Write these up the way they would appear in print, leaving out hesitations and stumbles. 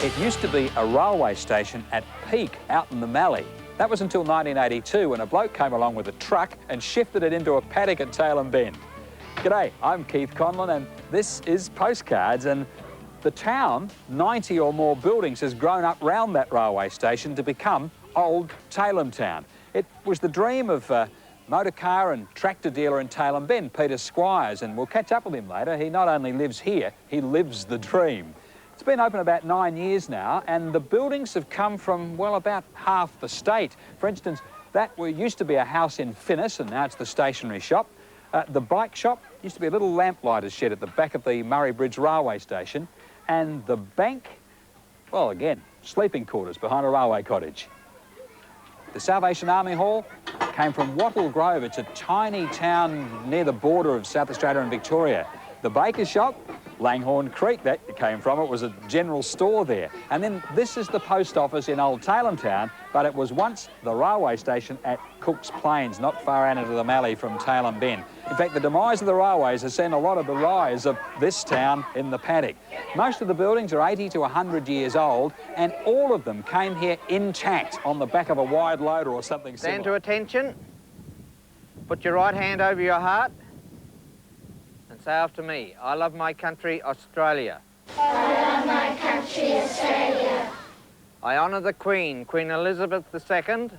It used to be a railway station at Peak out in the Mallee. That was until 1982 when a bloke came along with a truck and shifted it into a paddock at Tailem Bend. G'day, I'm Keith Conlon and this is Postcards, and the town, 90 or more buildings, has grown up round that railway station to become old Tailem Town. It was the dream of motor car and tractor dealer in Tailem Bend, Peter Squires, and we'll catch up with him later. He not only lives here, he lives the dream. It's been open about 9 years now, and the buildings have come from, well, about half the state. For instance, that used to be a house in Finnis, and now it's the stationery shop. The bike shop used to be a little lamplighter's shed at the back of the Murray Bridge railway station. And the bank, well, again, sleeping quarters behind a railway cottage. The Salvation Army Hall came from Wattle Grove. It's a tiny town near the border of South Australia and Victoria. The baker's shop, Langhorne Creek, that came from. It was a general store there. And then this is the post office in Old Tailem Town, but it was once the railway station at Cook's Plains, not far out into the Mallee from Tailem Bend. In fact, the demise of the railways has seen a lot of the rise of this town in the paddock. Most of the buildings are 80 to 100 years old, and all of them came here intact on the back of a wide loader or something similar. Stand to attention. Put your right hand over your heart. Say after me, I love my country, Australia. I love my country, Australia. I honour the Queen, Queen Elizabeth II.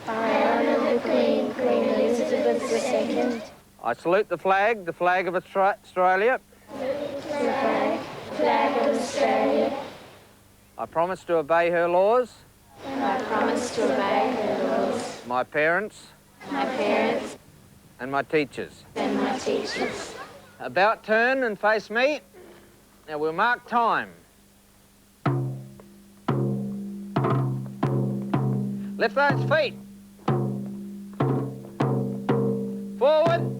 I honour the Queen, Queen Elizabeth II. I salute the flag of Australia. The flag of Australia. I promise to obey her laws. And I promise to obey her laws. My parents. My parents. And my teachers. And my teachers. About turn and face me. Now we'll mark time. Lift those feet. Forward.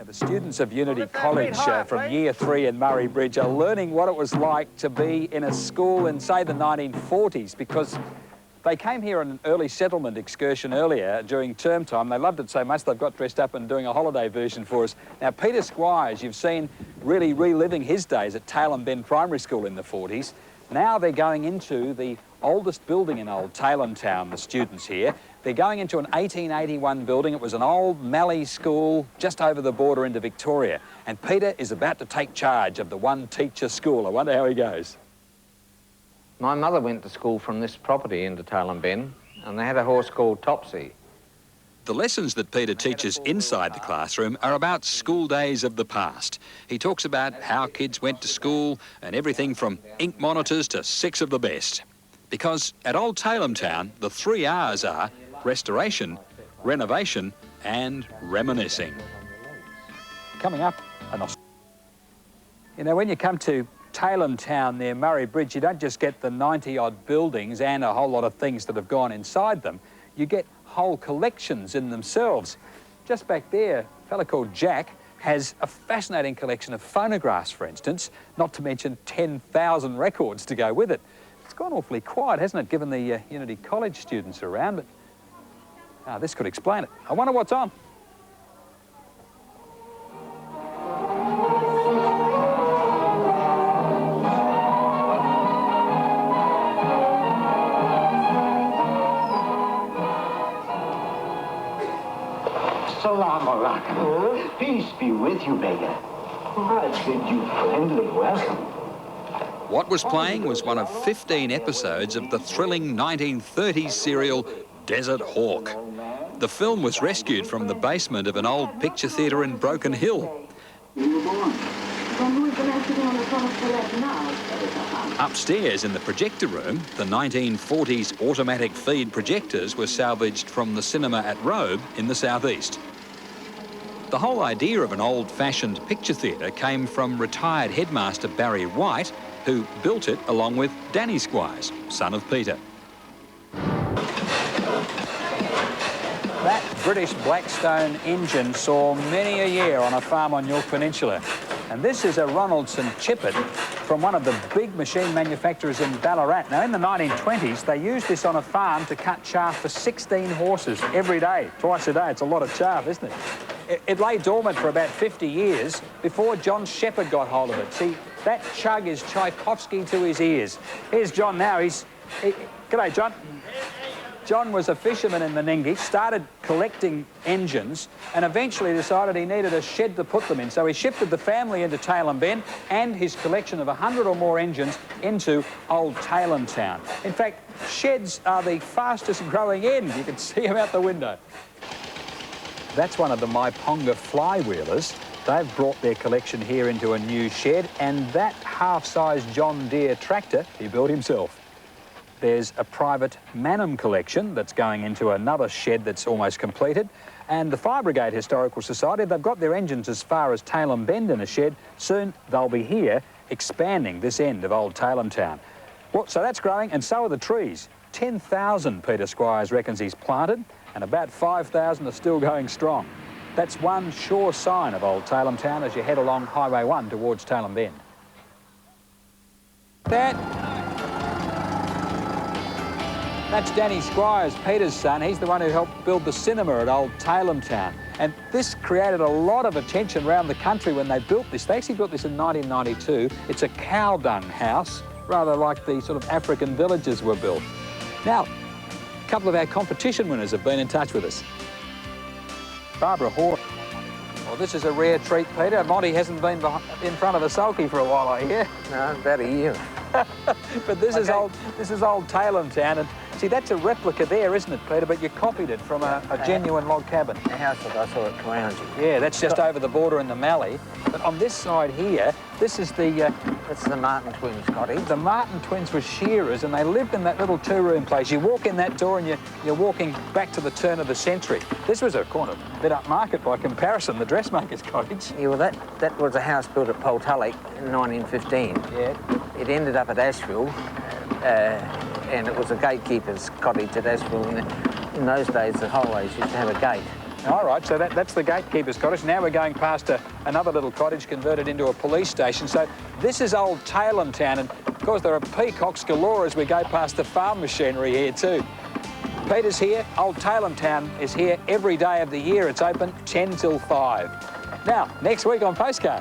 The students of Unity College from Year 3 in Murray Bridge are learning what it was like to be in a school in, say, the 1940s, because they came here on an early settlement excursion earlier during term time. They loved it so much they've got dressed up and doing a holiday version for us. Now, Peter Squires, you've seen really reliving his days at Tailem Bend Primary School in the 40s. Now they're going into the oldest building in Old Tailem Town, the students here. They're going into an 1881 building. It was an old Mallee school just over the border into Victoria. And Peter is about to take charge of the one-teacher school. I wonder how he goes. My mother went to school from this property into Tailem Bend, and they had a horse called Topsy. The lessons that Peter teaches inside the classroom are about school days of the past. He talks about how kids went to school and everything from ink monitors to 6 of the best. Because at Old Tailem Town, the 3 R's are restoration, renovation and reminiscing. Coming up, you know, when you come to Tailem Town near Murray Bridge, you don't just get the 90-odd buildings and a whole lot of things that have gone inside them. You get whole collections in themselves. Just back there, a fella called Jack has a fascinating collection of phonographs, for instance, not to mention 10,000 records to go with it. It's gone awfully quiet, hasn't it, given the Unity College students around, but this could explain it. I wonder what's on. Salam alaikum. Peace be with you, beggar. I bid you friendly welcome. What was playing was one of 15 episodes of the thrilling 1930s serial Desert Hawk. The film was rescued from the basement of an old picture theatre in Broken Hill. Upstairs in the projector room, the 1940s automatic feed projectors were salvaged from the cinema at Robe in the southeast. The whole idea of an old-fashioned picture theatre came from retired headmaster Barry White, who built it along with Danny Squires, son of Peter. That British Blackstone engine saw many a year on a farm on York Peninsula. And this is a Ronaldson Chippet from one of the big machine manufacturers in Ballarat. Now, in the 1920s, they used this on a farm to cut chaff for 16 horses every day, twice a day. It's a lot of chaff, isn't it? It lay dormant for about 50 years before John Shepherd got hold of it. See, that chug is Tchaikovsky to his ears. Here's John now. G'day, John. John was a fisherman in Meningie, started collecting engines and eventually decided he needed a shed to put them in. So he shifted the family into Tailem Bend and his collection of 100 or more engines into old Tailem town. In fact, sheds are the fastest growing end. You can see them out the window. That's one of the Myponga flywheelers. They've brought their collection here into a new shed, and that half-size John Deere tractor he built himself. There's a private Manum collection that's going into another shed that's almost completed. And the Fire Brigade Historical Society, they've got their engines as far as Tailem Bend in a shed. Soon they'll be here expanding this end of old Tailem town. Well, so that's growing, and so are the trees. 10,000 Peter Squires reckons he's planted, and about 5,000 are still going strong. That's one sure sign of old Tailem town as you head along Highway 1 towards Tailem Bend. That's Danny Squires, Peter's son. He's the one who helped build the cinema at old Tailem town. And this created a lot of attention around the country when they built this. They actually built this in 1992. It's a cow dung house, rather like the sort of African villages were built. Now, a couple of our competition winners have been in touch with us. Barbara Hall. Well, this is a rare treat, Peter. Monty hasn't been in front of a sulky for a while, I hear. No, about a year. But this is old Tailem town, and see, that's a replica there, isn't it, Peter? But you copied it from a genuine log cabin. The house that I saw at Karanji. Yeah, that's just over the border in the Mallee. But on this side here, this is the... That's the Martin twins cottage. The Martin twins were shearers, and they lived in that little two-room place. You walk in that door and you're walking back to the turn of the century. This was a kind of bit upmarket by comparison, the dressmaker's cottage. Yeah, well, that was a house built at Poltulloch in 1915. Yeah. It ended up at Asheville, and it was a gatekeeper's cottage at Asheville. And in those days, the highways used to have a gate. All right, so that's the gatekeeper's cottage. Now we're going past another little cottage converted into a police station. So this is old Tailem town, and of course there are peacocks galore as we go past the farm machinery here too. Peter's here. Old Tailem town is here every day of the year. It's open 10 till 5. Now, next week on Postcards.